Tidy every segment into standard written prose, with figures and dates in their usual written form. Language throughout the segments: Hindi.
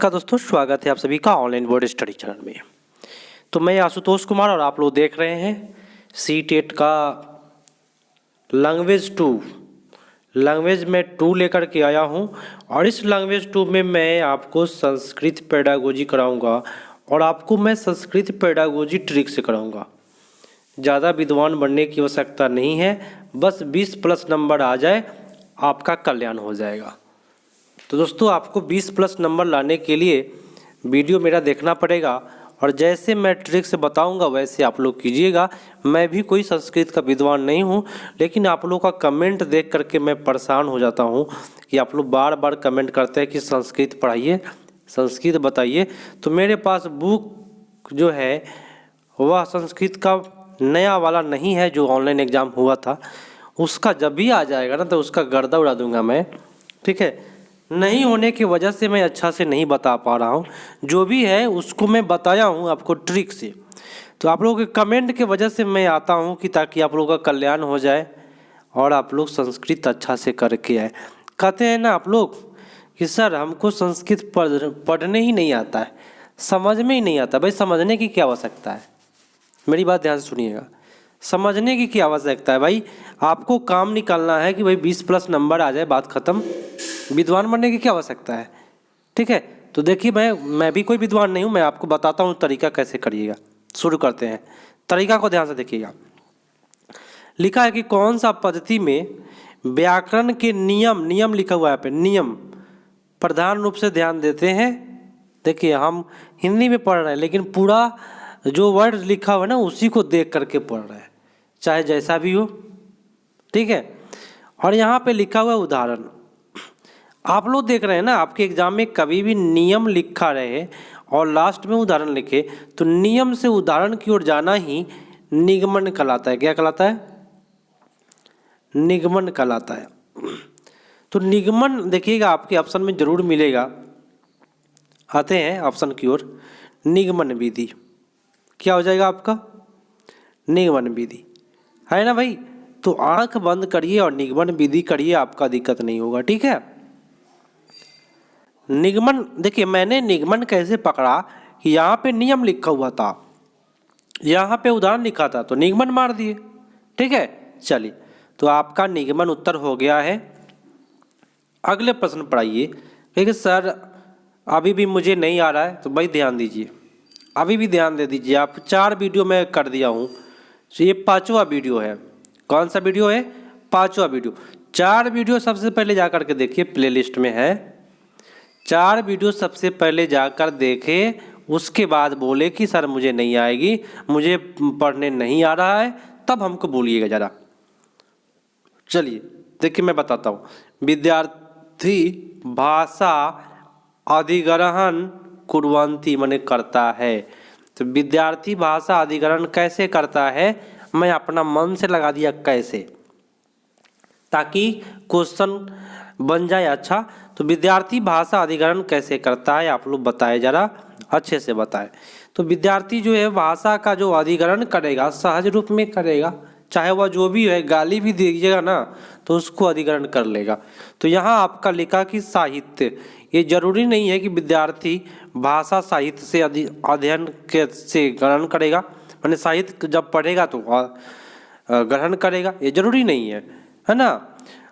नमस्कार दोस्तों, स्वागत है आप सभी का ऑनलाइन बोर्ड स्टडी चैनल में। तो मैं आशुतोष कुमार और आप लोग देख रहे हैं C-TET का लैंग्वेज 2 लैंग्वेज में 2 लेकर के आया हूं। और इस लैंग्वेज 2 में मैं आपको संस्कृत पेडागोजी कराऊंगा और आपको मैं संस्कृत पेडागोजी ट्रिक से कराऊंगा। ज़्यादा विद्वान बनने की आवश्यकता नहीं है, बस 20+ नंबर आ जाए आपका कल्याण हो जाएगा। तो दोस्तों, आपको 20+ नंबर लाने के लिए वीडियो मेरा देखना पड़ेगा और जैसे मैं ट्रिक से बताऊंगा वैसे आप लोग कीजिएगा। मैं भी कोई संस्कृत का विद्वान नहीं हूं, लेकिन आप लोग का कमेंट देख करके मैं परेशान हो जाता हूं कि आप लोग बार बार कमेंट करते हैं कि संस्कृत पढ़ाइए, संस्कृत बताइए। तो मेरे पास बुक जो है वह संस्कृत का नया वाला नहीं है जो ऑनलाइन एग्ज़ाम हुआ था। उसका जब भी आ जाएगा ना तो उसका गर्दा उड़ा दूंगा मैं, ठीक है। नहीं होने की वजह से मैं अच्छा से नहीं बता पा रहा हूँ। जो भी है उसको मैं बताया हूँ आपको ट्रिक से। तो आप लोगों के कमेंट के वजह से मैं आता हूँ कि ताकि आप लोगों का कल्याण हो जाए और आप लोग संस्कृत अच्छा से करके आए। कहते हैं ना आप लोग कि सर हमको संस्कृत पढ़ने ही नहीं आता है, समझ में ही नहीं आता। भाई समझने की क्या आवश्यकता है, मेरी बात ध्यान से सुनिएगा। समझने की क्या आवश्यकता है भाई, आपको काम निकालना है कि भाई 20+ नंबर आ जाए, बात ख़त्म। विद्वान बनने की क्या आवश्यकता है, ठीक है। तो देखिए मैं भी कोई विद्वान नहीं हूँ, मैं आपको बताता हूँ तरीका कैसे करिएगा। शुरू करते हैं, तरीका को ध्यान से देखिएगा। लिखा है कि कौन सा पद्धति में व्याकरण के नियम लिखा हुआ है, यहाँ पे नियम प्रधान रूप से ध्यान देते हैं। देखिए हम हिंदी में पढ़ रहे हैं लेकिन पूरा जो वर्ड लिखा हुआ है ना उसी को देख करके पढ़ रहे हैं, चाहे जैसा भी हो, ठीक है। और यहाँ पे लिखा हुआ उदाहरण, आप लोग देख रहे हैं ना आपके एग्जाम में कभी भी नियम लिखा रहे और लास्ट में उदाहरण लिखे तो नियम से उदाहरण की ओर जाना ही निगमन कहलाता है। क्या कहलाता है? निगमन कहलाता है। तो निगमन देखिएगा आपके ऑप्शन में जरूर मिलेगा। आते हैं ऑप्शन की ओर, निगमन विधि क्या हो जाएगा आपका? निगमन विधि है ना भाई। तो आंख बंद करिए और निगमन विधि करिए, आपका दिक्कत नहीं होगा, ठीक है। निगमन देखिए मैंने निगमन कैसे पकड़ा कि यहाँ पे नियम लिखा हुआ था, यहाँ पे उदाहरण लिखा था तो निगमन मार दिए, ठीक है। चलिए तो आपका निगमन उत्तर हो गया है। अगले प्रश्न पढ़ाइए। देखिए सर अभी भी मुझे नहीं आ रहा है तो भाई ध्यान दीजिए, अभी भी ध्यान दे दीजिए आप। 4 वीडियो मैं कर दिया हूँ, तो ये 5वां वीडियो है। कौन सा वीडियो है? 5वां वीडियो। 4 वीडियो सबसे पहले जा कर के देखिए, प्लेलिस्ट में है। 4 वीडियो सबसे पहले जाकर देखे, उसके बाद बोले कि सर मुझे नहीं आएगी, मुझे पढ़ने नहीं आ रहा है, तब हमको बोलिएगा ज़रा। चलिए देखिए मैं बताता हूँ। विद्यार्थी भाषा अधिग्रहण कुर्वन्ति माने करता है। तो विद्यार्थी भाषा अधिग्रहण कैसे करता है, मैं अपना मन से लगा दिया कैसे, ताकि क्वेश्चन बन जाए अच्छा। तो विद्यार्थी भाषा अधिग्रहण कैसे करता है आप लोग बताए, जरा अच्छे से बताएं। तो विद्यार्थी जो है भाषा का जो अधिग्रहण करेगा सहज रूप में करेगा, चाहे वह जो भी है, गाली भी दीजिएगा ना तो उसको अधिग्रहण कर लेगा। तो यहाँ आपका लिखा कि साहित्य, ये जरूरी नहीं है कि विद्यार्थी भाषा साहित्य से अध्ययन के से ग्रहण करेगा, माने साहित्य जब पढ़ेगा तो ग्रहण करेगा, ये जरूरी नहीं है ना।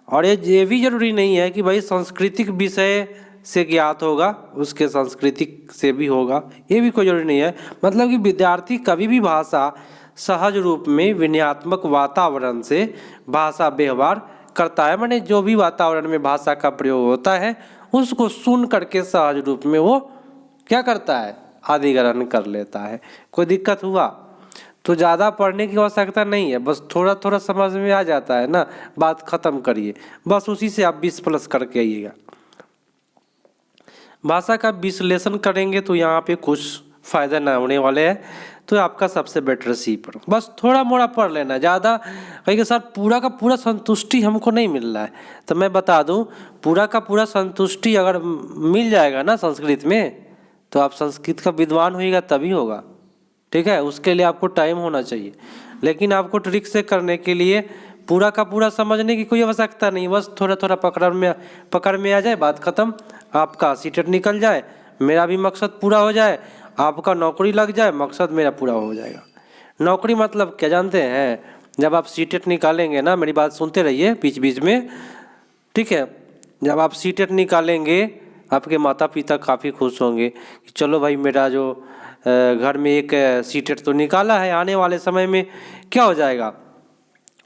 और ये भी जरूरी नहीं है कि भाई सांस्कृतिक विषय से ज्ञात होगा, उसके सांस्कृतिक से भी होगा, ये भी कोई जरूरी नहीं है। मतलब कि विद्यार्थी कभी भी भाषा सहज रूप में विनयात्मक वातावरण से भाषा व्यवहार करता है, माने जो भी वातावरण में भाषा का प्रयोग होता है उसको सुन करके सहज रूप में वो क्या करता है, अधिग्रहण कर लेता है। कोई दिक्कत हुआ तो ज़्यादा पढ़ने की आवश्यकता नहीं है, बस थोड़ा थोड़ा समझ में आ जाता है ना, बात खत्म करिए, बस उसी से आप 20+ करके आइएगा। भाषा का विश्लेषण करेंगे तो यहाँ पे कुछ फ़ायदा ना होने वाले हैं, तो आपका सबसे बेटर सी पर बस थोड़ा मोड़ा पढ़ लेना, ज़्यादा कहेंगे सर पूरा का पूरा संतुष्टि हमको नहीं मिल रहा है। तो मैं बता दूं, पूरा का पूरा संतुष्टि अगर मिल जाएगा ना संस्कृत में तो आप संस्कृत का विद्वान होइएगा तभी होगा, ठीक है। उसके लिए आपको टाइम होना चाहिए, लेकिन आपको ट्रिक से करने के लिए पूरा का पूरा समझने की कोई आवश्यकता नहीं, बस थोड़ा थोड़ा पकड़ में आ जाए, बात खत्म, आपका C-TET निकल जाए। मेरा भी मकसद पूरा हो जाए, आपका नौकरी लग जाए, मकसद मेरा पूरा हो जाएगा। नौकरी मतलब क्या जानते हैं? जब आप सीटेट निकालेंगे ना, मेरी बात सुनते रहिए बीच बीच में, ठीक है। जब आप सीटेट निकालेंगे, आपके माता पिता काफ़ी खुश होंगे कि चलो भाई मेरा जो घर में एक सीटेट तो निकाला है, आने वाले समय में क्या हो जाएगा,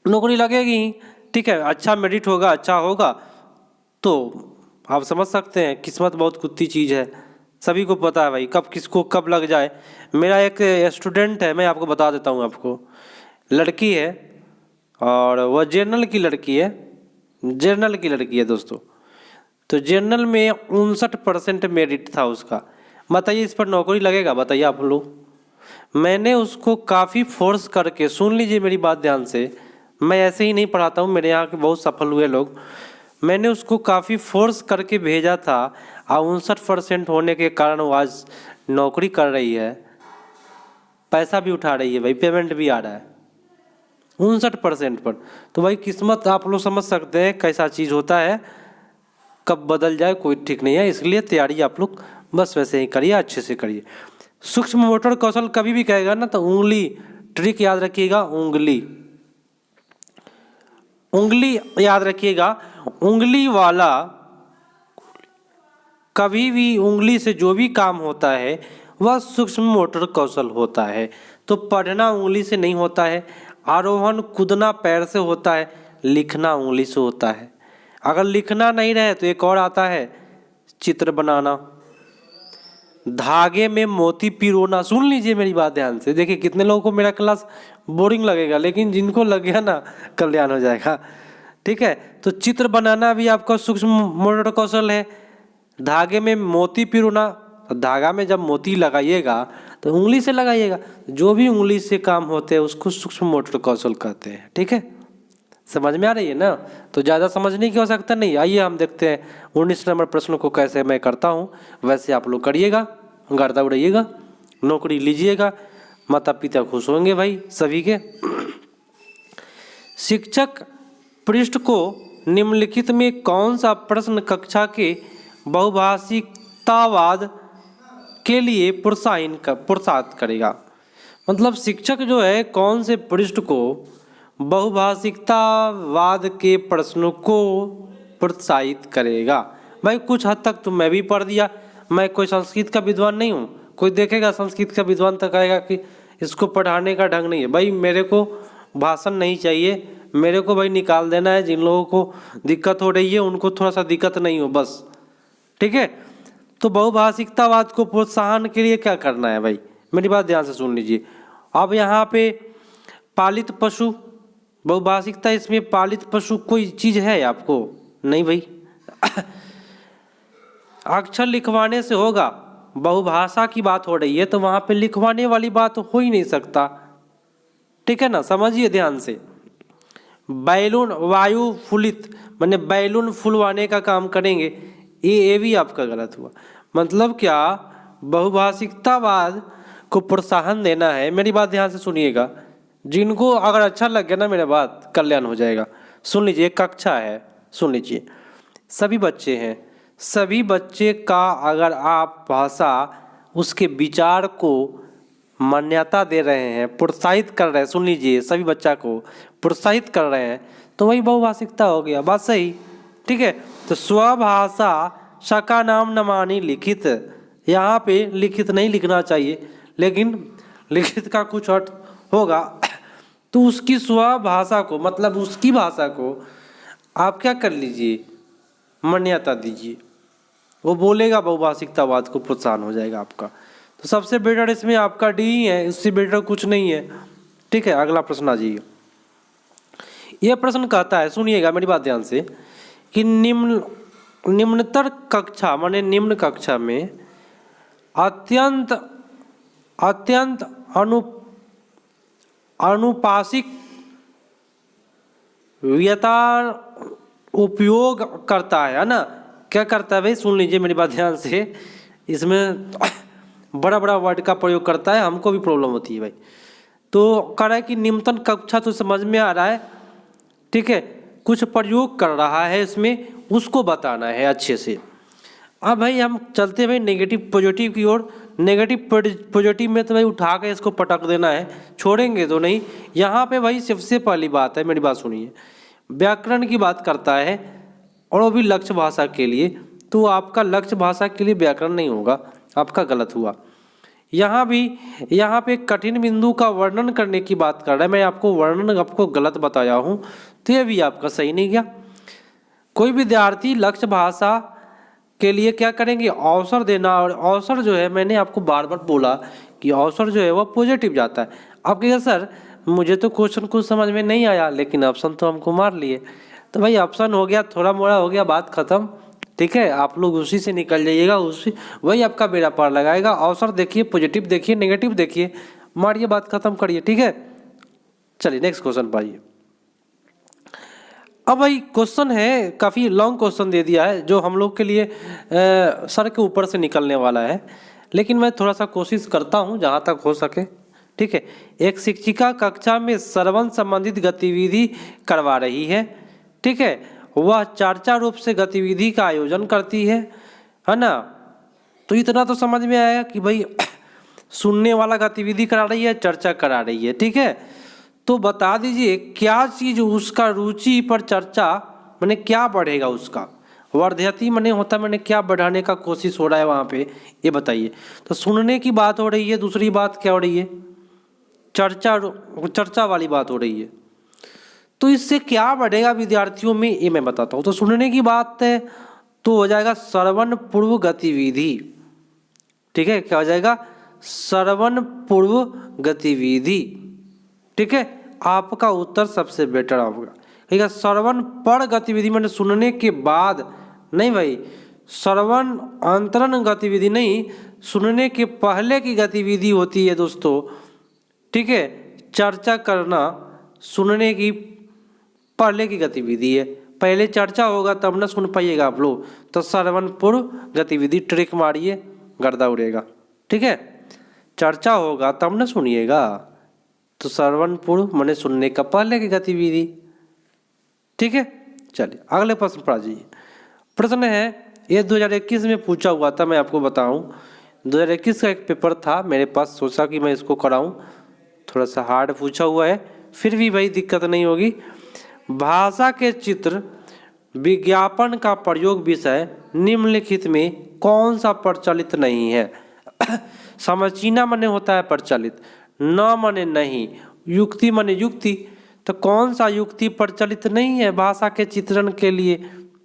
नौकरी लगेगी ही, ठीक है। अच्छा मेरिट होगा, अच्छा होगा, तो आप समझ सकते हैं किस्मत बहुत कुत्ती चीज़ है, सभी को पता है भाई कब किसको कब लग जाए। मेरा एक स्टूडेंट है, मैं आपको बता देता हूँ, आपको लड़की है और वह जनरल की लड़की है, जनरल की लड़की है दोस्तों। तो जनरल में 59% मेरिट था उसका। बताइए इस पर नौकरी लगेगा? बताइए आप लोग। मैंने उसको काफ़ी फोर्स करके, सुन लीजिए मेरी बात ध्यान से, मैं ऐसे ही नहीं पढ़ाता हूँ, मेरे यहाँ के बहुत सफल हुए लोग। मैंने उसको काफ़ी फोर्स करके भेजा था और 59% होने के कारण वो आज नौकरी कर रही है, पैसा भी उठा रही है भाई, पेमेंट भी आ रहा है 59% पर। तो भाई किस्मत आप लोग समझ सकते हैं कैसा चीज़ होता है, कब बदल जाए कोई ठीक नहीं है। इसलिए तैयारी आप लोग बस वैसे ही करिए, अच्छे से करिए। सूक्ष्म मोटर कौशल कभी भी कहेगा ना तो उंगली, ट्रिक याद रखिएगा, उंगली, उंगली याद रखिएगा। उंगली वाला कभी भी, उंगली से जो भी काम होता है वह सूक्ष्म मोटर कौशल होता है। तो पढ़ना उंगली से नहीं होता है, आरोहण कूदना पैर से होता है, लिखना उंगली से होता है। अगर लिखना नहीं रहे तो एक और आता है, चित्र बनाना, धागे में मोती पिरोना। सुन लीजिए मेरी बात ध्यान से, देखिए कितने लोगों को मेरा क्लास बोरिंग लगेगा, लेकिन जिनको लग गया ना कल्याण हो जाएगा, ठीक है। तो चित्र बनाना भी आपका सूक्ष्म मोटर कौशल है। धागे में मोती पिरोना, धागा में जब मोती लगाइएगा तो उंगली से लगाइएगा, जो भी उंगली से काम होते हैं उसको सूक्ष्म मोटर कौशल कहते हैं, ठीक है। समझ में आ रही है ना? तो ज़्यादा समझने की आवश्यकता नहीं। आइए हम देखते हैं 19 नंबर प्रश्न को कैसे मैं करता हूँ, वैसे आप लोग करिएगा, गर्दा उड़ाइएगा, नौकरी लीजिएगा, माता पिता खुश होंगे भाई सभी के। शिक्षक पृष्ठ को निम्नलिखित में कौन सा प्रश्न कक्षा के बहुभाषिकतावाद के लिए प्रोत्साहित करेगा? मतलब शिक्षक जो है कौन से पृष्ठ को बहुभाषिकतावाद के प्रश्नों को प्रोत्साहित करेगा? भाई कुछ हद तक तो मैं भी पढ़ दिया, मैं कोई संस्कृत का विद्वान नहीं हूँ। कोई देखेगा संस्कृत का विद्वान तो कहेगा कि इसको पढ़ाने का ढंग नहीं है। भाई मेरे को भाषण नहीं चाहिए, मेरे को भाई निकाल देना है, जिन लोगों को दिक्कत हो रही है उनको थोड़ा सा दिक्कत नहीं हो बस, ठीक है। तो बहुभाषिकतावाद को प्रोत्साहन के लिए क्या करना है भाई, मेरी बात ध्यान से सुन लीजिए। अब यहाँ पे पालित पशु, बहुभाषिकता, इसमें पालित पशु कोई चीज़ है आपको? नहीं भाई। अक्षर लिखवाने से होगा, बहुभाषा की बात हो रही है तो वहाँ पे लिखवाने वाली बात हो ही नहीं सकता, ठीक है ना, समझिए ध्यान से। बैलून वायु फुलित, मैंने बैलून फुलवाने का काम करेंगे, ये भी आपका गलत हुआ। मतलब क्या, बहुभाषिकतावाद को प्रोत्साहन देना है। मेरी बात ध्यान से सुनिएगा, जिनको अगर अच्छा लग गया ना मेरा बात, कल्याण हो जाएगा। सुन लीजिए, कक्षा है, सुन लीजिए, सभी बच्चे हैं, सभी बच्चे का अगर आप भाषा, उसके विचार को मान्यता दे रहे हैं, प्रोत्साहित कर रहे हैं, सुन लीजिए, सभी बच्चा को प्रोत्साहित कर रहे हैं तो वही बहुभाषिकता हो गया, बात सही, ठीक है। तो स्वभाषा शका नाम नमानी लिखित, यहाँ पे लिखित नहीं लिखना चाहिए, लेकिन लिखित का कुछ अर्थ होगा। तो उसकी स्वभाषा को, मतलब उसकी भाषा को आप क्या कर लीजिए, मान्यता दीजिए, वो बोलेगा, बहुभाषिकतावाद को प्रोत्साहन हो जाएगा आपका। तो सबसे बेटर इसमें आपका डी ही है, इससे बेटर कुछ नहीं है, ठीक है। अगला प्रश्न आ जाइए। यह प्रश्न कहता है, सुनिएगा मेरी बात ध्यान से, कि निम्नतर कक्षा माने निम्न कक्षा में अत्यंत अनुपासिक व्यता उपयोग करता है ना। क्या करता है भाई, सुन लीजिए मेरी बात ध्यान से, इसमें बड़ा बड़ा वर्ड का प्रयोग करता है, हमको भी प्रॉब्लम होती है भाई। तो कह रहा है कि निम्नतम कक्षा तो समझ में आ रहा है, ठीक है, कुछ प्रयोग कर रहा है इसमें, उसको बताना है अच्छे से। अब भाई हम चलते हैं भाई नेगेटिव पॉजिटिव की ओर। नेगेटिव पॉजिटिव में तो भाई उठा के इसको पटक देना है, छोड़ेंगे तो नहीं। यहाँ पे भाई सबसे पहली बात है, मेरी बात सुनिए, व्याकरण की बात करता है और वो भी लक्ष्य भाषा के लिए। तो आपका लक्ष्य भाषा के लिए व्याकरण नहीं होगा, आपका गलत हुआ। यहाँ पे कठिन बिंदु का वर्णन करने की बात कर रहा है, मैं आपको वर्णन आपको गलत बताया हूँ, तो ये भी आपका सही नहीं गया। कोई विद्यार्थी लक्ष्य भाषा के लिए क्या करेंगे, अवसर देना। और अवसर जो है, मैंने आपको बार बार बोला कि अवसर जो है वह पॉजिटिव जाता है। आप कहिए सर मुझे तो क्वेश्चन कुछ समझ में नहीं आया, लेकिन ऑप्शन तो हमको मार लिए। तो भाई ऑप्शन हो गया, थोड़ा मोड़ा हो गया, बात खत्म। ठीक है, आप लोग उसी से निकल जाइएगा, उसी वही आपका बेड़ा पार लगाएगा। अवसर देखिए, पॉजिटिव देखिए, नेगेटिव देखिए, मारिए, बात खत्म करिए। ठीक है, चलिए नेक्स्ट क्वेश्चन पर आइए। अब भाई क्वेश्चन है, काफ़ी लॉन्ग क्वेश्चन दे दिया है, जो हम लोग के लिए सर के ऊपर से निकलने वाला है, लेकिन मैं थोड़ा सा कोशिश करता हूँ जहाँ तक हो सके। ठीक है, एक शिक्षिका कक्षा में श्रवण संबंधित गतिविधि करवा रही है। ठीक है, वह चर्चा रूप से गतिविधि का आयोजन करती है ना। तो इतना तो समझ में आया कि भाई सुनने वाला गतिविधि करा रही है, चर्चा करा रही है। ठीक है, तो बता दीजिए क्या चीज उसका रुचि पर चर्चा, मैंने क्या बढ़ेगा उसका, वर्धयति मैंने होता, मैंने क्या बढ़ाने का कोशिश हो रहा है वहाँ पे, ये बताइए। तो सुनने की बात हो रही है, दूसरी बात क्या हो रही है, चर्चा वाली बात हो रही है। तो इससे क्या बढ़ेगा विद्यार्थियों में, ये मैं बताता हूँ। तो सुनने की बात है तो हो जाएगा श्रवण पूर्व गतिविधि। ठीक है, क्या हो जाएगा, श्रवण पूर्व गतिविधि। ठीक है, आपका उत्तर सबसे बेटर होगा। ठीक है, श्रवण पर गतिविधि मैंने सुनने के बाद नहीं भाई, श्रवण अंतरण गतिविधि नहीं, सुनने के पहले की गतिविधि होती है दोस्तों। ठीक है, चर्चा करना सुनने की पहले की गतिविधि है, पहले चर्चा होगा तब ना सुन पाइएगा आप लोग। तो श्रवण पूर्व गतिविधि, ट्रिक मारिए, गर्दा उड़ेगा। ठीक है, चर्चा होगा तब ना सुनिएगा, तो श्रवण पूर्व मैंने सुनने का पहले की गतिविधि। ठीक है, चलिए अगले प्रश्न पर आ जाइए। प्रश्न है, ये 2021 में पूछा हुआ था, मैं आपको बताऊं 2021 का एक पेपर था मेरे पास, सोचा कि मैं इसको कराऊं। थोड़ा सा हार्ड पूछा हुआ है, फिर भी भाई दिक्कत नहीं होगी। भाषा के चित्र विज्ञापन का प्रयोग विषय निम्नलिखित में कौन सा प्रचलित नहीं है। समचीना माने होता है प्रचलित, न माने नहीं, युक्ति माने युक्ति। तो कौन सा युक्ति प्रचलित नहीं है भाषा के चित्रण के लिए,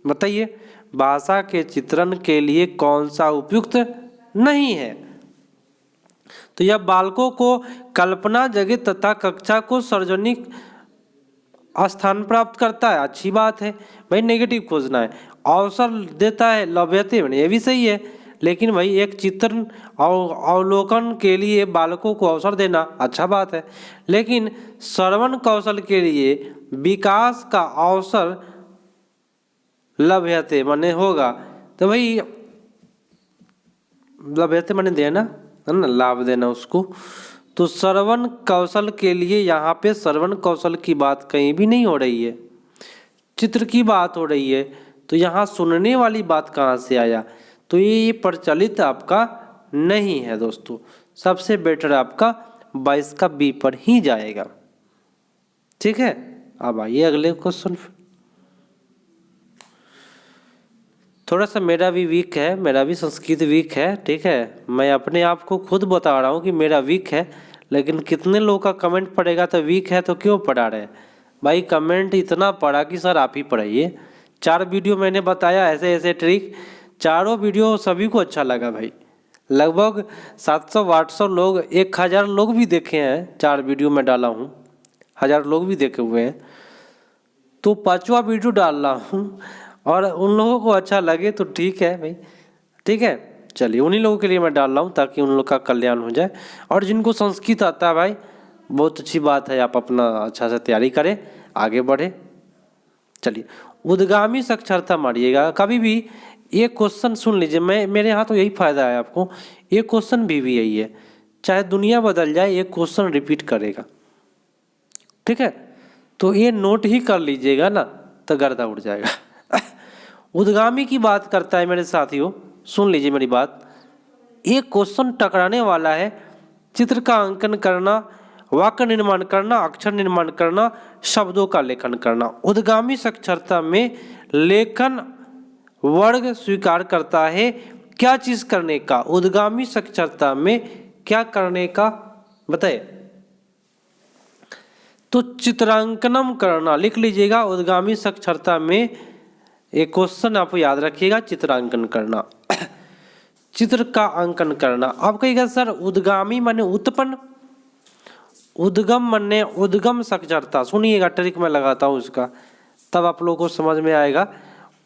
बताइए। भाषा के चित्रण के लिए कौन सा उपयुक्त नहीं है। तो यह बालकों को कल्पना जगह तथा कक्षा को सार्वजनिक स्थान प्राप्त करता है, अच्छी बात है भाई। नेगेटिव खोजना है, अवसर देता है, लभ्यते, ये भी सही है। लेकिन भाई एक चित्रण अवलोकन के लिए बालकों को अवसर देना, अच्छा बात है। लेकिन श्रवण कौशल के लिए विकास का अवसर लभ्यते माने होगा। तो भाई लभ्यते माने देना है ना, लाभ देना उसको। तो श्रवण कौशल के लिए यहाँ पे श्रवण कौशल की बात कहीं भी नहीं हो रही है, चित्र की बात हो रही है। तो यहाँ सुनने वाली बात कहाँ से आया, तो ये प्रचलित आपका नहीं है दोस्तों। सबसे बेटर आपका 22 का बी पर ही जाएगा। ठीक है, अब आइए अगले क्वेश्चन। थोड़ा सा मेरा भी वीक है, मेरा भी संस्कृत वीक है। ठीक है, मैं अपने आप को खुद बता रहा हूँ कि मेरा वीक है, लेकिन कितने लोग का कमेंट पड़ेगा तो वीक है तो क्यों पढ़ा रहे हैं भाई। कमेंट इतना पड़ा कि सर आप ही पढ़ाइए। 4 वीडियो मैंने बताया ऐसे ऐसे ट्रिक, चारों वीडियो सभी को अच्छा लगा भाई। लगभग 700-800 लोग, 1000 लोग भी देखे हैं। 4 वीडियो में डाला हूँ, 1000 लोग भी देखे हुए हैं। तो 5वां वीडियो डाल रहा हूँ और उन लोगों को अच्छा लगे तो ठीक है भाई। ठीक है, चलिए उन्हीं लोगों के लिए मैं डाल रहा हूँ ताकि उन लोग का कल्याण हो जाए। और जिनको संस्कृत आता है भाई, बहुत अच्छी बात है, आप अपना अच्छा से तैयारी करें, आगे बढ़े। चलिए उद्गामी साक्षरता मारिएगा। कभी भी ये क्वेश्चन सुन लीजिए, मैं मेरे यहाँ तो यही फायदा है आपको। ये क्वेश्चन भी यही है, चाहे दुनिया बदल जाए ये क्वेश्चन रिपीट करेगा। ठीक है, तो ये नोट ही कर लीजिएगा ना, तो गर्दा उड़ जाएगा। उद्गामी की बात करता है मेरे साथियों, सुन लीजिए मेरी बात। एक क्वेश्चन टकराने वाला है। चित्र का अंकन करना, वाक्य निर्माण करना, अक्षर निर्माण करना, शब्दों का लेखन करना। उद्गामी साक्षरता में लेखन वर्ग स्वीकार करता है क्या चीज करने का? उद्गामी साक्षरता में क्या करने का बताइए? तो चित्रांकनम करना, लिख लीजिएगा। उद्गामी साक्षरता में एक क्वेश्चन आप याद रखिएगा, चित्रांकन करना, चित्र का अंकन करना। आप कहिएगा सर उद्गामी माने उत्पन्न, उद्गम माने उद्गम साक्षरता। सुनिएगा, ट्रिक में लगाता हूँ इसका, तब आप लोगों को समझ में आएगा।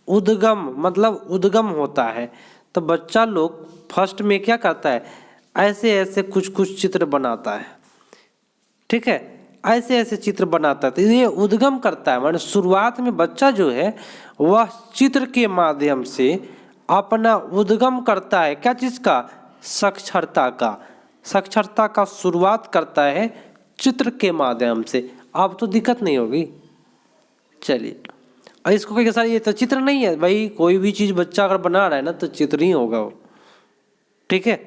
उद्गम मतलब उद्गम होता है। तो बच्चा लोग फर्स्ट में क्या करता है, ऐसे ऐसे कुछ कुछ चित्र बनाता है, ठीक है, ऐसे ऐसे चित्र बनाता है। तो ये उद्गम करता है, माने शुरुआत में बच्चा जो है वह चित्र के माध्यम से अपना उद्गम करता है। क्या चीज का? साक्षरता का। साक्षरता का शुरुआत करता है चित्र के माध्यम से। अब तो दिक्कत नहीं होगी। चलिए, और इसको कहिए सर ये तो चित्र नहीं है। भाई कोई भी चीज बच्चा अगर बना रहा है ना तो चित्र ही होगा वो, ठीक है,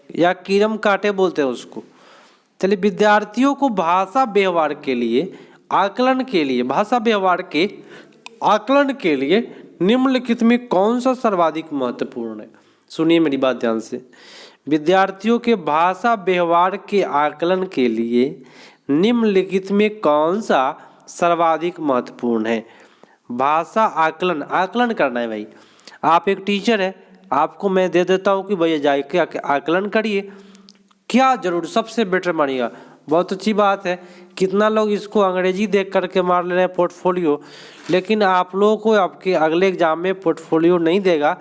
या कीरम काटे बोलते हैं उसको। चलिए, विद्यार्थियों को भाषा व्यवहार के लिए, आकलन के लिए, भाषा व्यवहार के आकलन के लिए निम्नलिखित में कौन सा सर्वाधिक महत्वपूर्ण है? सुनिए मेरी बात ध्यान से। विद्यार्थियों के भाषा व्यवहार के आकलन के लिए निम्नलिखित में कौन सा सर्वाधिक महत्वपूर्ण है? भाषा आकलन, आकलन करना है भाई। आप एक टीचर है, आपको मैं दे देता हूँ कि भैया जाके आकलन करिए, क्या जरूर सबसे बेटर मानिएगा। बहुत अच्छी बात है। कितना लोग इसको अंग्रेजी देख करके मार ले रहे हैं पोर्टफोलियो, लेकिन आप लोगों को आपके अगले एग्जाम में पोर्टफोलियो नहीं देगा।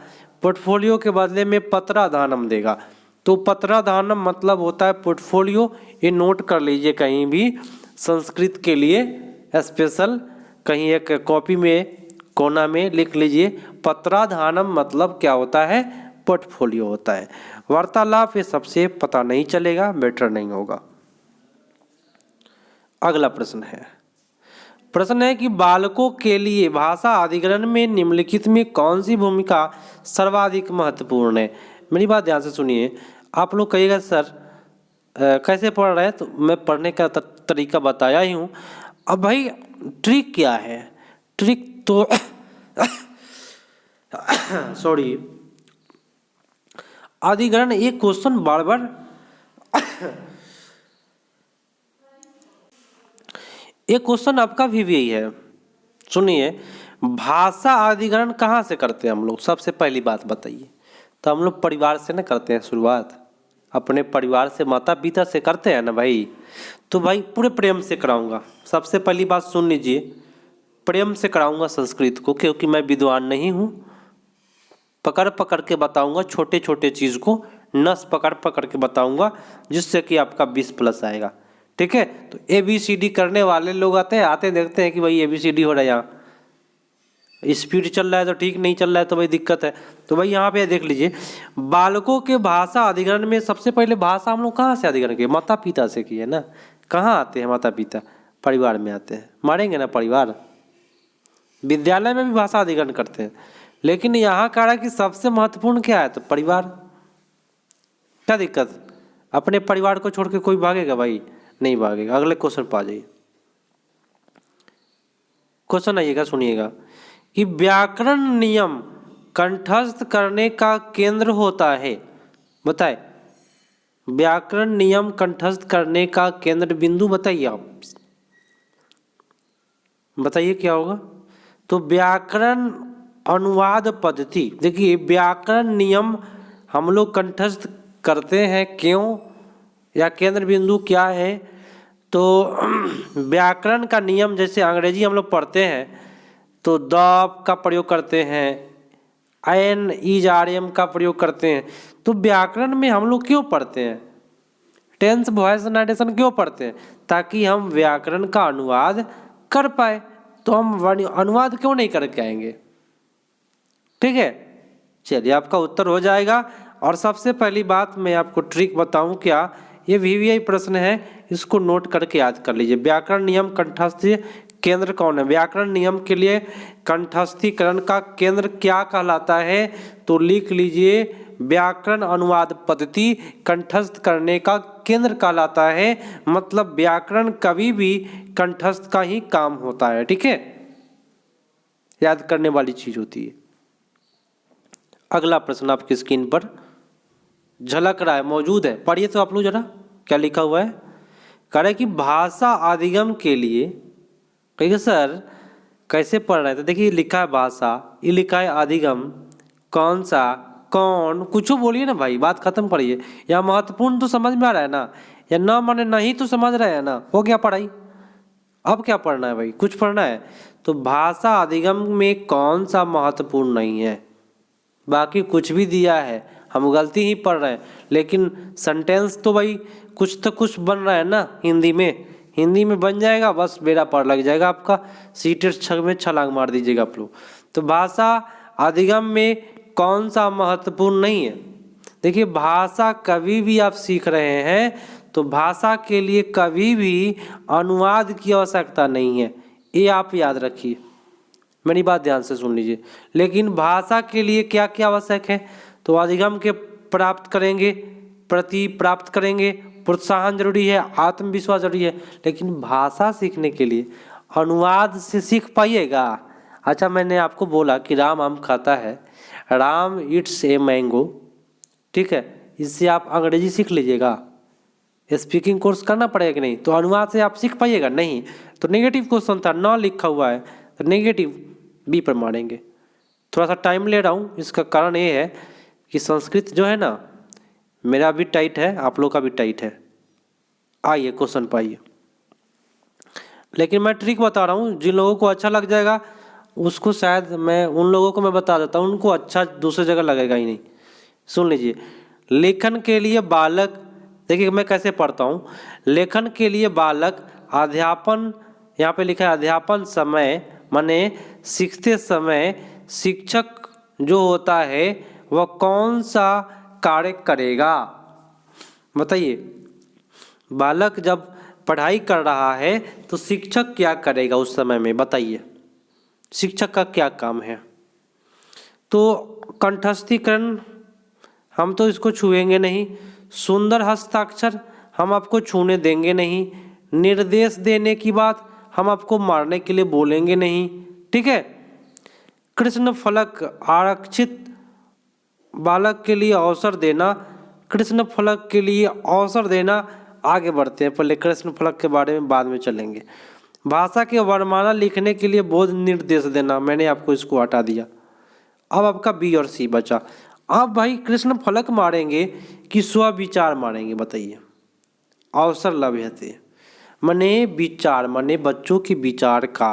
पोर्टफोलियो के बदले में पत्राधानम देगा। तो पत्राधानम मतलब होता है पोर्टफोलियो। ये नोट कर लीजिए कहीं भी, संस्कृत के लिए स्पेशल कहीं एक कॉपी में कोना में लिख लीजिए। पत्राधानम मतलब क्या होता है? पोर्टफोलियो होता है। वार्तालाप ये सबसे पता नहीं चलेगा, बेटर नहीं होगा। अगला प्रश्न है कि बालकों के लिए भाषा अधिग्रहण में निम्नलिखित में कौन सी भूमिका सर्वाधिक महत्वपूर्ण है? मेरी बात ध्यान से सुनिए। आप लोग कहिएगा सर कैसे पढ़ रहे हैं, तो मैं पढ़ने का तरीका बताया ही हूँ। अब भाई ट्रिक क्या है? ट्रिक तो सॉरी, अधिग्रहण एक क्वेश्चन बार बार एक क्वेश्चन आपका भी यही है। सुनिए, भाषा अधिग्रहण कहाँ से करते हैं हम लोग? सबसे पहली बात बताइए। तो हम लोग परिवार से ना करते हैं शुरुआत, अपने परिवार से, माता पिता से करते हैं ना भाई। तो भाई पूरे प्रेम से कराऊंगा। सबसे पहली बात सुन लीजिए, प्रेम से कराऊंगा संस्कृत को, क्योंकि मैं विद्वान नहीं हूँ। पकड़ पकड़ के बताऊंगा, छोटे छोटे चीज़ को नस पकड़ पकड़ के बताऊंगा, जिससे कि आपका 20+ आएगा, ठीक है। तो ABCD करने वाले लोग आते देखते हैं कि भाई ABCD हो रहा है, यहाँ स्पीड चल रहा है तो ठीक, नहीं चल रहा है तो भाई दिक्कत है। तो भाई यहाँ पे देख लीजिए, बालकों के भाषा अधिग्रहण में सबसे पहले भाषा हम लोग कहाँ से अधिग्रहण किए? माता पिता से किए ना। कहाँ आते हैं माता पिता? परिवार में आते हैं। मारेंगे ना परिवार। विद्यालय में भी भाषा अधिग्रहण करते हैं, लेकिन यहाँ कह रहा है कि सबसे महत्वपूर्ण क्या है? तो परिवार। क्या दिक्कत? अपने परिवार को छोड़ के कोई भागेगा भाई? नहीं भागेगा। अगले क्वेश्चन पर आ जाइए। क्वेश्चन आइएगा, सुनिएगा कि व्याकरण नियम कंठस्थ करने का केंद्र होता है। बताए, व्याकरण नियम कंठस्थ करने का केंद्र बिंदु बताइए। आप बताइए क्या होगा? तो व्याकरण अनुवाद पद्धति। देखिए, व्याकरण नियम हम लोग कंठस्थ करते हैं क्यों, या केंद्र बिंदु क्या है? तो व्याकरण का नियम, जैसे अंग्रेजी हम लोग पढ़ते हैं तो द का प्रयोग करते हैं, एन इज आर एम का प्रयोग करते हैं। तो व्याकरण में हम लोग क्यों पढ़ते हैं? टेंस, वॉइस, नारेशन क्यों पढ़ते हैं? ताकि हम व्याकरण का अनुवाद कर पाए। तो हम अनुवाद क्यों नहीं करके आएंगे? ठीक है, चलिए आपका उत्तर हो जाएगा। और सबसे पहली बात मैं आपको ट्रिक बताऊं क्या, ये VVI प्रश्न है, इसको नोट करके याद कर लीजिए। व्याकरण नियम कंठस्थ केंद्र कौन है? व्याकरण नियम के लिए कंठस्थीकरण का केंद्र क्या कहलाता है? तो लिख लीजिए, व्याकरण अनुवाद पद्धति कंठस्थ करने का केंद्र कहलाता है। मतलब व्याकरण कभी भी कंठस्थ का ही काम होता है। ठीक है, याद करने वाली चीज होती है। अगला प्रश्न आपकी स्क्रीन पर झलक रहा है, मौजूद है, पढ़िए तो आप लोग जरा क्या लिखा हुआ है। कह रहे कि भाषा अधिगम के लिए, कहिए सर कैसे पढ़ रहे थे? देखिए लिखा है भाषा, ये लिखा है अधिगम, कौन सा, कौन, कुछ बोलिए ना भाई, बात खत्म पढ़िए। या महत्वपूर्ण तो समझ में आ रहा है ना, या ना माने नहीं तो समझ रहे हैं ना, हो गया पढ़ाई। अब क्या पढ़ना है भाई? कुछ पढ़ना है तो भाषा अधिगम में कौन सा महत्वपूर्ण नहीं है? बाकी कुछ भी दिया है, हम गलती ही पढ़ रहे हैं, लेकिन सेंटेंस तो भाई कुछ तो कुछ बन रहा है ना हिंदी में। हिंदी में बन जाएगा बस बेड़ा पार लग जाएगा आपका, सीटेट छग में छलांग मार दीजिएगा आप लोग। तो भाषा अधिगम में कौन सा महत्वपूर्ण नहीं है? देखिए भाषा कभी भी आप सीख रहे हैं तो भाषा के लिए कभी भी अनुवाद की आवश्यकता नहीं है, ये आप याद रखिए, मेरी बात ध्यान से सुन लीजिए। लेकिन भाषा के लिए क्या क्या आवश्यक है? तो अधिगम के प्राप्त करेंगे, प्रति प्राप्त करेंगे, प्रोत्साहन जरूरी है, आत्मविश्वास जरूरी है। लेकिन भाषा सीखने के लिए अनुवाद से सीख पाइएगा? अच्छा मैंने आपको बोला कि राम आम खाता है, राम इट्स ए मैंगो, ठीक है, इससे आप अंग्रेजी सीख लीजिएगा, स्पीकिंग कोर्स करना पड़ेगा कि नहीं? तो अनुवाद से आप सीख पाइएगा? नहीं। तो नेगेटिव क्वेश्चन था, न लिखा हुआ है तो नेगेटिव बी पर मारेंगे। थोड़ा सा टाइम ले रहा हूँ, इसका कारण ये है कि संस्कृत जो है ना मेरा भी टाइट है, आप लोग का भी टाइट है। आइए क्वेश्चन पर आइए। लेकिन मैं ट्रिक बता रहा हूँ, जिन लोगों को अच्छा लग जाएगा उसको शायद मैं उन लोगों को मैं बता देता हूँ, उनको अच्छा दूसरी जगह लगेगा ही नहीं। सुन लीजिए, लेखन के लिए बालक, देखिए मैं कैसे पढ़ता हूँ। लेखन के लिए बालक अध्यापन, यहाँ पे लिखा है अध्यापन समय, माने सीखते समय शिक्षक जो होता है वह कौन सा कार्य करेगा? बताइए, बालक जब पढ़ाई कर रहा है तो शिक्षक क्या करेगा उस समय में? बताइए, शिक्षक का क्या काम है? तो कंठस्थीकरण हम तो इसको छुएंगे नहीं, सुंदर हस्ताक्षर हम आपको छूने देंगे नहीं, निर्देश देने की बात हम आपको मारने के लिए बोलेंगे नहीं, ठीक है। कृष्ण फलक आरक्षित बालक के लिए अवसर देना, कृष्ण फलक के लिए अवसर देना, आगे बढ़ते हैं, पहले कृष्ण फलक के बारे में बाद में चलेंगे। भाषा के वर्णमाला लिखने के लिए बोध निर्देश देना, मैंने आपको इसको हटा दिया। अब आपका बी और सी बचा। अब भाई कृष्ण फलक मारेंगे कि स्वविचार मारेंगे? बताइए। अवसर लभ्यते मने विचार, मने बच्चों के विचार का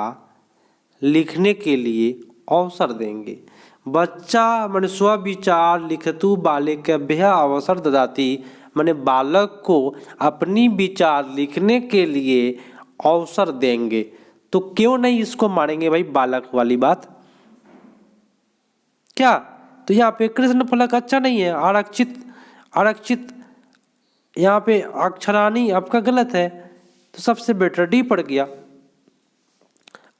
लिखने के लिए अवसर देंगे। बच्चा मने स्वविचार लिखतु बालिकेभ्य अवसर ददाति, मने बालक को अपनी विचार लिखने के लिए अवसर देंगे। तो क्यों नहीं इसको मारेंगे भाई, बालक वाली बात क्या? तो यहाँ पे कृष्ण फलक अच्छा नहीं है, आरक्षित, आरक्षित यहाँ पे अक्षरानी आपका गलत है, तो सबसे बेटर डी पड़ गया।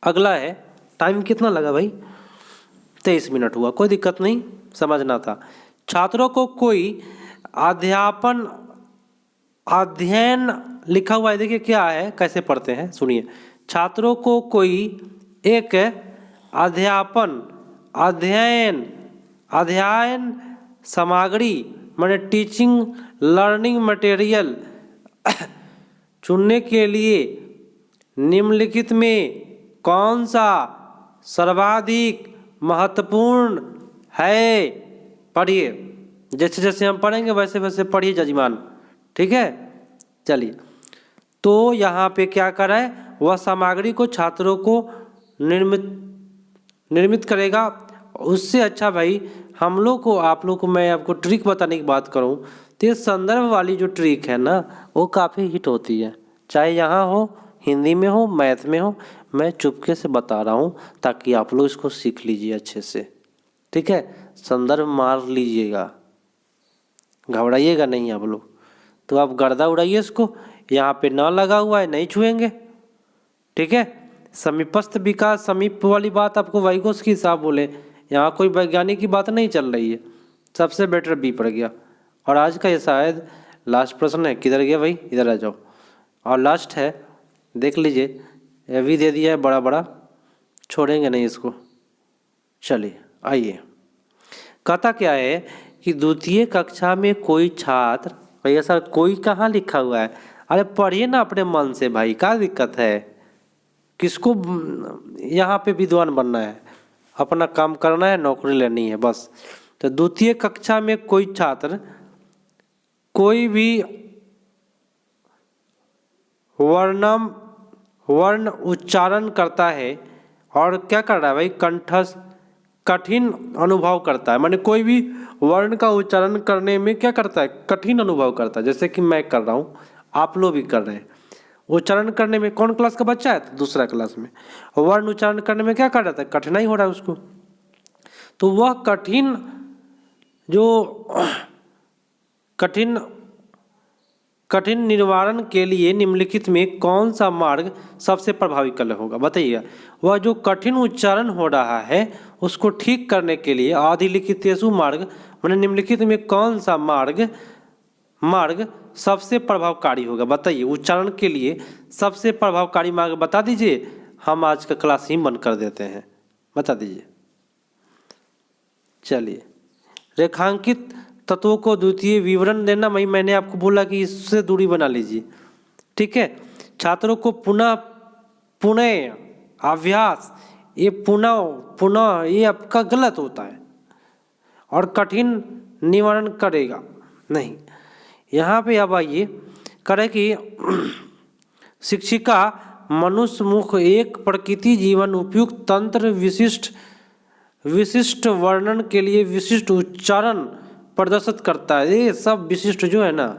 अगला है, टाइम कितना लगा भाई? 23 मिनट हुआ, कोई दिक्कत नहीं, समझना था। छात्रों को कोई अध्यापन अध्ययन लिखा हुआ है, देखिए क्या है, कैसे पढ़ते हैं सुनिए। छात्रों को कोई एक अध्यापन अध्ययन अध्ययन सामग्री माने टीचिंग लर्निंग मटेरियल चुनने के लिए निम्नलिखित में कौन सा सर्वाधिक महत्वपूर्ण है? पढ़िए, जैसे जैसे हम पढ़ेंगे वैसे वैसे पढ़िए जजमान, ठीक है। चलिए, तो यहाँ पे क्या कर रहा है, वह सामग्री को छात्रों को निर्मित करेगा। उससे अच्छा भाई हम लोग को, आप लोग को मैं आपको ट्रिक बताने की बात करूँ तो ये संदर्भ वाली जो ट्रिक है ना वो काफ़ी हिट होती है, चाहे यहाँ हो, हिंदी में हो, मैथ में हो। मैं चुपके से बता रहा हूँ ताकि आप लोग इसको सीख लीजिए अच्छे से, ठीक है। संदर्भ मार लीजिएगा, घबराइएगा नहीं आप लोग। तो आप गर्दा उड़ाइए इसको, यहाँ पे ना लगा हुआ है नहीं छुएंगे, ठीक है। समीपस्थ विकास, समीप वाली बात आपको वाइगोत्स्की साहब बोले, यहाँ कोई वैज्ञानिक की बात नहीं चल रही है। सबसे बेटर बी पड़ गया। और आज का ये शायद लास्ट प्रश्न है। किधर गया भाई, इधर आ जाओ। और लास्ट है, देख लीजिए, ये भी दे दिया है बड़ा बड़ा, छोड़ेंगे नहीं इसको। चलिए आइए, कहता क्या है कि द्वितीय कक्षा में कोई छात्र, भैया सर कोई कहाँ लिखा हुआ है, अरे पढ़िए ना अपने मन से भाई, क्या दिक्कत है, किसको यहाँ पे विद्वान बनना है, अपना काम करना है, नौकरी लेनी है बस। तो द्वितीय कक्षा में कोई छात्र कोई भी वर्ण उच्चारण करता है और क्या कर रहा है भाई, कंठस्थ कठिन अनुभव करता है, माने कोई भी वर्ण का उच्चारण करने में क्या करता है, कठिन अनुभव करता है। जैसे कि मैं कर रहा हूँ, आप लोग भी कर रहे हैं। उच्चारण करने में कौन क्लास का बच्चा है, तो दूसरा क्लास में, वर्ण उच्चारण करने में क्या कर रहा था, कठिनाई हो रहा है उसको। तो वह कठिन निवारण के लिए निम्नलिखित में कौन सा मार्ग सबसे प्रभावी होगा, बताइएगा। वह जो कठिन उच्चारण हो रहा है उसको ठीक करने के लिए अधिलिखितेषु मार्ग, मैंने निम्नलिखित में कौन सा मार्ग सबसे प्रभावकारी होगा, बताइए। उच्चारण के लिए सबसे प्रभावकारी मार्ग बता दीजिए, हम आज का क्लास ही बंद कर देते हैं, बता दीजिए। चलिए, रेखांकित तत्वों को द्वितीय विवरण देना, मैंने आपको बोला कि इससे दूरी बना लीजिए, ठीक है। छात्रों को पुनः अभ्यास, ये पुनः ये आपका गलत होता है, और कठिन निवारण करेगा नहीं। यहाँ पे अब आइए, करे कि शिक्षिका मनुष्य मुख एक प्रकृति जीवन उपयुक्त तंत्र विशिष्ट वर्णन के लिए विशिष्ट उच्चारण प्रदर्शित करता है। ये सब विशिष्ट जो है ना,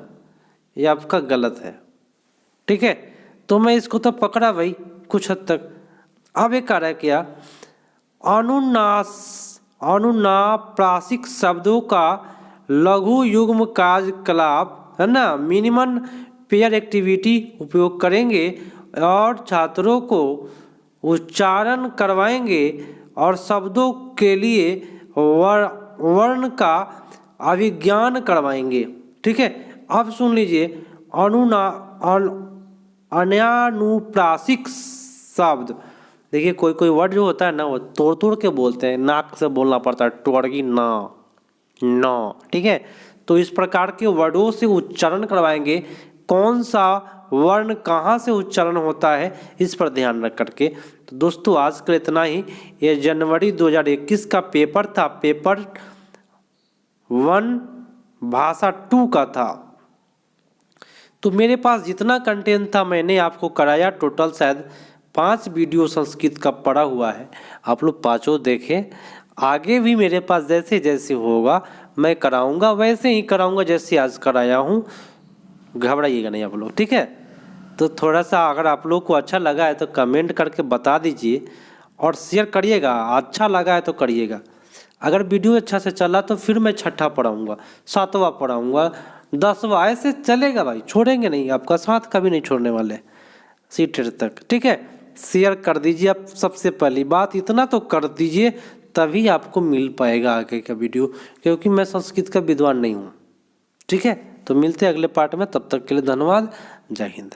ये आपका गलत है, ठीक है। तो मैं इसको तो पकड़ा भाई कुछ हद तक। अब ये कह रहा है क्या, अनुनाप्रासिक शब्दों का लघु युग्म कार्यकलाप है ना, मिनिमम पेयर एक्टिविटी उपयोग करेंगे और छात्रों को उच्चारण करवाएंगे और शब्दों के लिए वर्ण का अभिज्ञान करवाएंगे, ठीक है। अब सुन लीजिए, अनानुप्रासिक शब्द, देखिए कोई वर्ड जो होता है ना, वो तोड़ के बोलते हैं, नाक से बोलना पड़ता है, टोड़गी ना, ठीक है। तो इस प्रकार के वर्डों से उच्चारण करवाएंगे, कौन सा वर्ण कहाँ से उच्चारण होता है, इस पर ध्यान रख करके। तो दोस्तों आज के इतना ही। ये जनवरी 2021 का पेपर था, पेपर 1 भाषा 2 का था। तो मेरे पास जितना कंटेंट था मैंने आपको कराया। टोटल शायद 5 वीडियो संस्कृत का पड़ा हुआ है, आप लोग 5 देखें। आगे भी मेरे पास जैसे जैसे होगा मैं कराऊंगा, वैसे ही कराऊंगा जैसे आज कराया हूँ, घबराइएगा नहीं आप लोग, ठीक है। तो थोड़ा सा अगर आप लोग को अच्छा लगा है तो कमेंट करके बता दीजिए और शेयर करिएगा, अच्छा लगा है तो करिएगा। अगर वीडियो अच्छा से चला तो फिर मैं 6ठा पढ़ाऊँगा, 7वां पढ़ाऊँगा, 10वां, ऐसे चलेगा भाई, छोड़ेंगे नहीं, आपका साथ कभी नहीं छोड़ने वाले सीटेट तक, ठीक है। शेयर कर दीजिए आप, सबसे पहली बात इतना तो कर दीजिए, तभी आपको मिल पाएगा आगे का वीडियो, क्योंकि मैं संस्कृत का विद्वान नहीं हूँ, ठीक है। तो मिलते हैं अगले पार्ट में, तब तक के लिए धन्यवाद, जय हिंद।